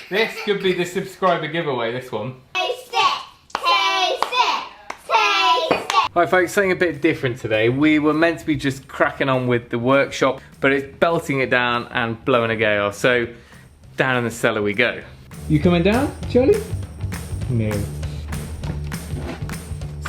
This could be the subscriber giveaway, this one. Taste it! Taste it! Taste it! Right folks, something a bit different today. We were meant to be just cracking on with the workshop, but it's belting it down and blowing a gale. So down in the cellar we go. You coming down, Charlie? No.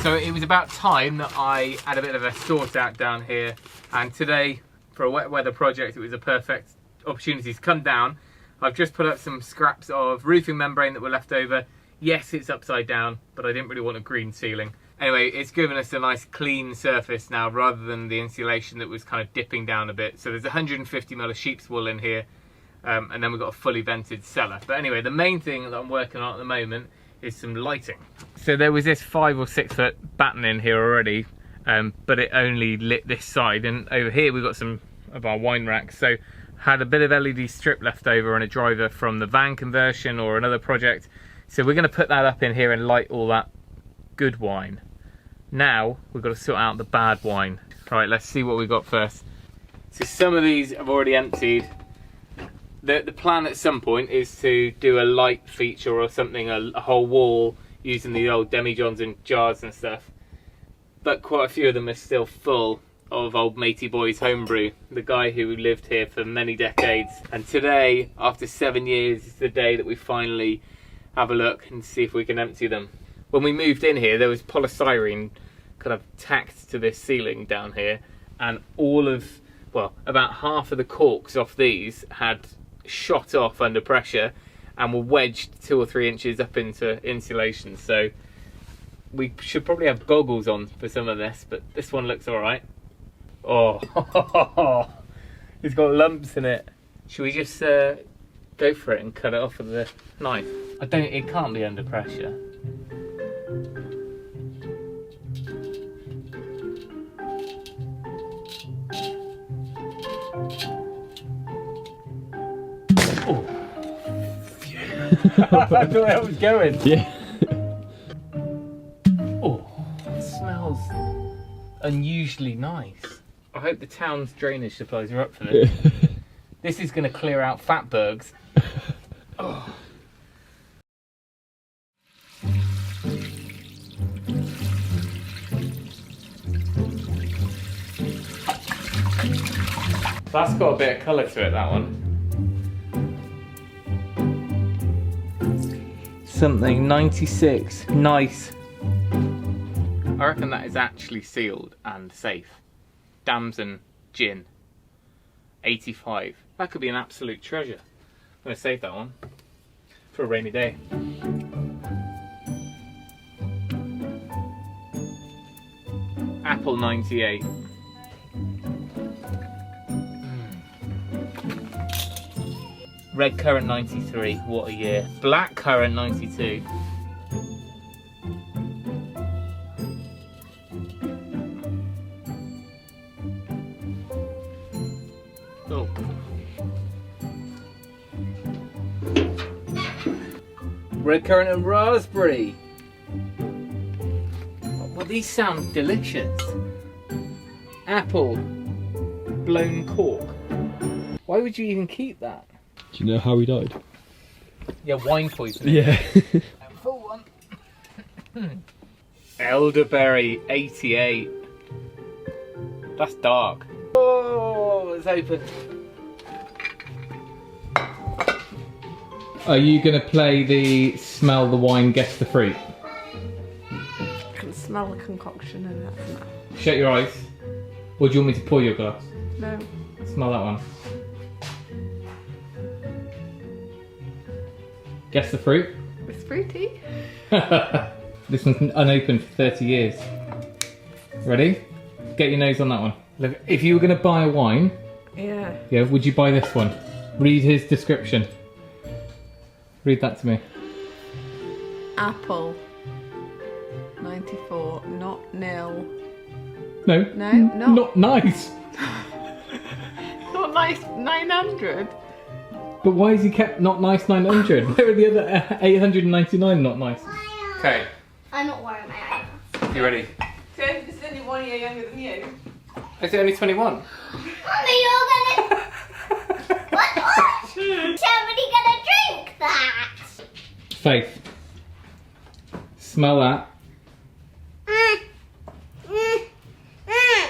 So it was about time that I had a bit of a sort out down here, and today for a wet weather project it was a perfect opportunity to come down. I've just put up some scraps of roofing membrane that were left over. Yes, it's upside down, but I didn't really want a green ceiling. Anyway, it's given us a nice clean surface now rather than the insulation that was kind of dipping down a bit. So there's 150mm of sheep's wool in here, and then we've got a fully vented cellar. But anyway, the main thing that I'm working on at the moment is some lighting. So there was this 5 or 6 foot batten in here already, but it only lit this side, and over here we've got some of our wine racks. So had a bit of LED strip left over and a driver from the van conversion or another project. So we're going to put that up in here and light all that good wine. Now we've got to sort out the bad wine. All right, let's see what we've got first. So some of these I've already emptied. The plan at some point is to do a light feature or something, a whole wall using the old demijohns and jars and stuff. But quite a few of them are still full of old matey boy's homebrew, the guy who lived here for many decades. And today, after 7 years, is the day that we finally have a look and see if we can empty them. When we moved in here, there was polystyrene kind of tacked to this ceiling down here, and all of, well, about half of the corks off these had shot off under pressure and were wedged 2 or 3 inches up into insulation. So we should probably have goggles on for some of this, but this one looks all right. Oh, it's got lumps in it. Should we just go for it and cut it off with the knife? It can't be under pressure. Oh. I thought that was going. Yeah. Oh, it smells unusually nice. I hope the town's drainage supplies are up for this. This is going to clear out fatbergs. Oh. That's got a bit of colour to it, that one. Something 96, nice. I reckon that is actually sealed and safe. Damson gin, 85. That could be an absolute treasure. I'm going to save that one for a rainy day. Apple 98. Red currant 93, what a year. Black currant 92. Oh. Red currant and raspberry. Well, these sound delicious. Apple, blown cork. Why would you even keep that? Do you know how he died? Yeah, wine poisoning. Yeah. Full one. Elderberry 88. That's dark. Oh, it's open. Are you going to play the smell the wine, guess the fruit? I can smell the concoction in that smell. Shut your eyes. Or do you want me to pour your glass? No. Smell that one. Guess the fruit? It's fruity. This one's unopened for 30 years. Ready? Get your nose on that one. Look, if you were going to buy a wine, Yeah. would you buy this one? Read his description. Read that to me. Apple. 94. Not nil. No. No, not. Not nice. Not nice. 900. But why has he kept not nice 900? Where are the other 899 not nice? Okay. I'm not wearing my eyeglasses. You ready? So this is only 1 year younger than you. Is it only 21? Mommy, you're gonna... What? Somebody gonna drink? that. Faith, smell that.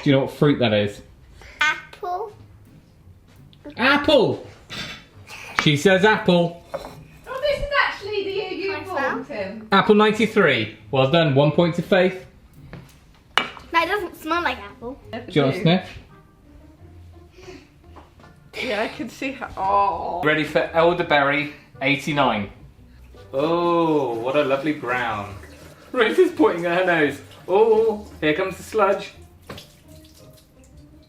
Do you know what fruit that is? Apple. Apple! She says apple. Oh, this is actually the year you were born, Tim. Apple 93. Well done, 1 point to Faith. That doesn't smell like apple. Do you want to sniff? Yeah, I can see how. Oh. Ready for elderberry 89. Oh, what a lovely brown. Ruth is pointing at her nose. Oh, here comes the sludge.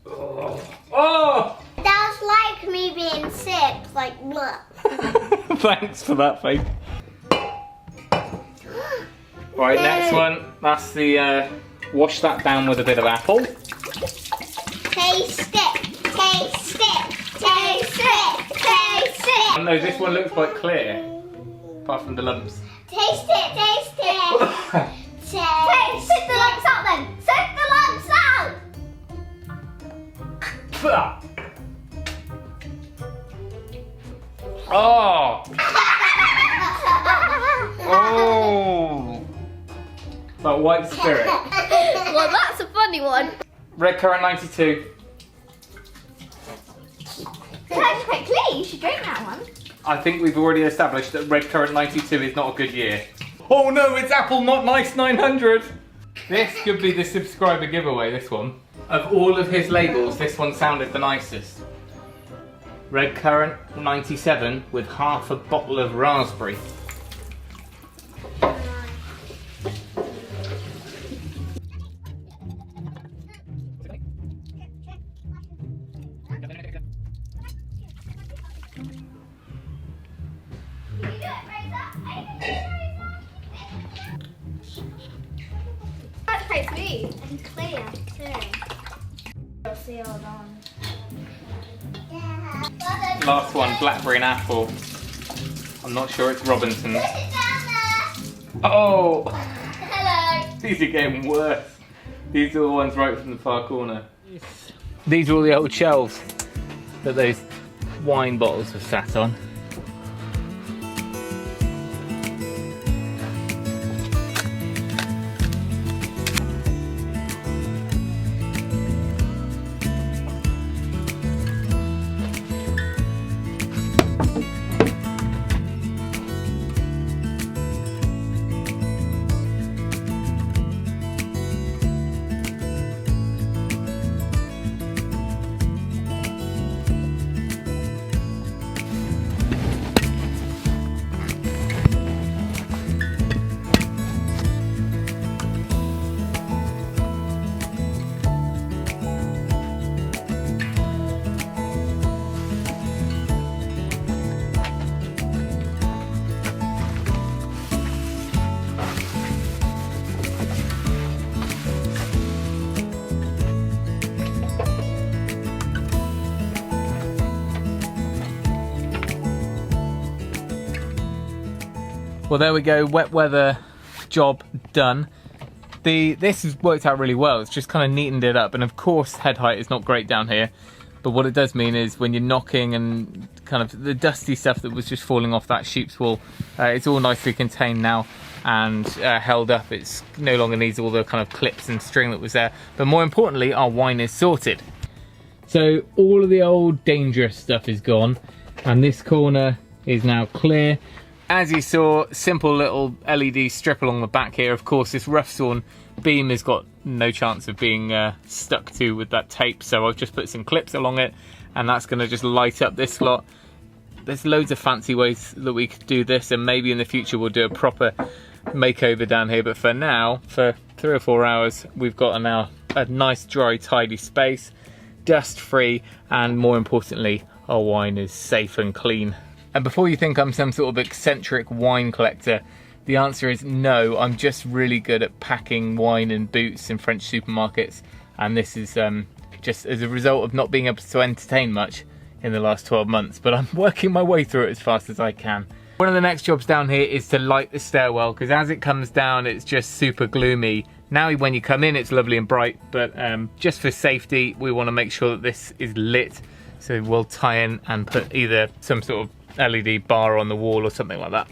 Oh, oh! That's like me being sick, like blah. Thanks for that, Faith. Right, next one. That's the, wash that down with a bit of apple. Taste it, taste it, taste it, taste it. Oh, no, this one looks quite clear, apart from the lumps. Taste it, taste it. Take the lumps out then. Take the lumps out. Oh! Oh! But white spirit. Well, that's a funny one. Red currant 92. Quickly, you should drink that one. I think we've already established that red currant 92 is not a good year. Oh no, it's apple not nice 900. This could be the subscriber giveaway, this one. Of all of his labels, this one sounded the nicest. Red currant 97 with half a bottle of raspberry. That's quite sweet and clear too. Sealed on. Last one, blackberry and apple. I'm not sure it's Robinson's. Put it down there. Oh! Hello. These are getting worse. These are the ones right from the far corner. These are all the old shelves that those wine bottles were sat on. Well, there we go, wet weather job done. This has worked out really well. It's just kind of neatened it up, and of course head height is not great down here, but what it does mean is when you're knocking and kind of the dusty stuff that was just falling off that sheep's wool, it's all nicely contained now and held up. It's no longer needs all the kind of clips and string that was there, but more importantly our wine is sorted. So all of the old dangerous stuff is gone, and this corner is now clear. As you saw, simple little LED strip along the back here. Of course, this rough sawn beam has got no chance of being stuck to with that tape, so I've just put some clips along it, and that's going to just light up this slot. There's loads of fancy ways that we could do this, and maybe in the future we'll do a proper makeover down here, but for now, for 3 or 4 hours, we've got now a nice, dry, tidy space, dust-free, and more importantly, our wine is safe and clean. And before you think I'm some sort of eccentric wine collector, the answer is no. I'm just really good at packing wine in boots in French supermarkets, and this is just as a result of not being able to entertain much in the last 12 months, but I'm working my way through it as fast as I can. One of the next jobs down here is to light the stairwell, because as it comes down it's just super gloomy. Now when you come in it's lovely and bright, but just for safety we want to make sure that this is lit, so we'll tie in and put either some sort of LED bar on the wall or something like that.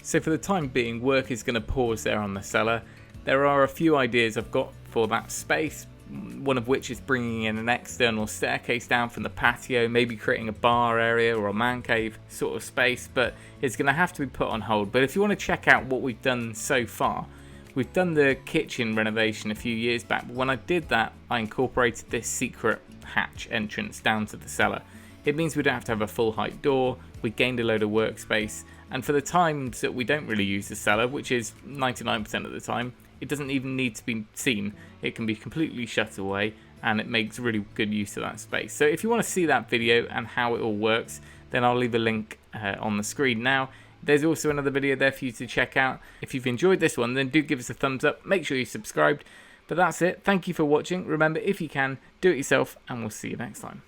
So for the time being, work is going to pause there on the cellar. There are a few ideas I've got for that space, one of which is bringing in an external staircase down from the patio, maybe creating a bar area or a man cave sort of space, but it's going to have to be put on hold. But if you want to check out what we've done so far, we've done the kitchen renovation a few years back, but when I did that, I incorporated this secret hatch entrance down to the cellar. It means we don't have to have a full height door, we gained a load of workspace, and for the times that we don't really use the cellar, which is 99% of the time, it doesn't even need to be seen. It can be completely shut away, and it makes really good use of that space. So if you want to see that video and how it all works, then I'll leave a link on the screen now. There's also another video there for you to check out. If you've enjoyed this one, then do give us a thumbs up. Make sure you're subscribed. But that's it. Thank you for watching. Remember, if you can, do it yourself, and we'll see you next time.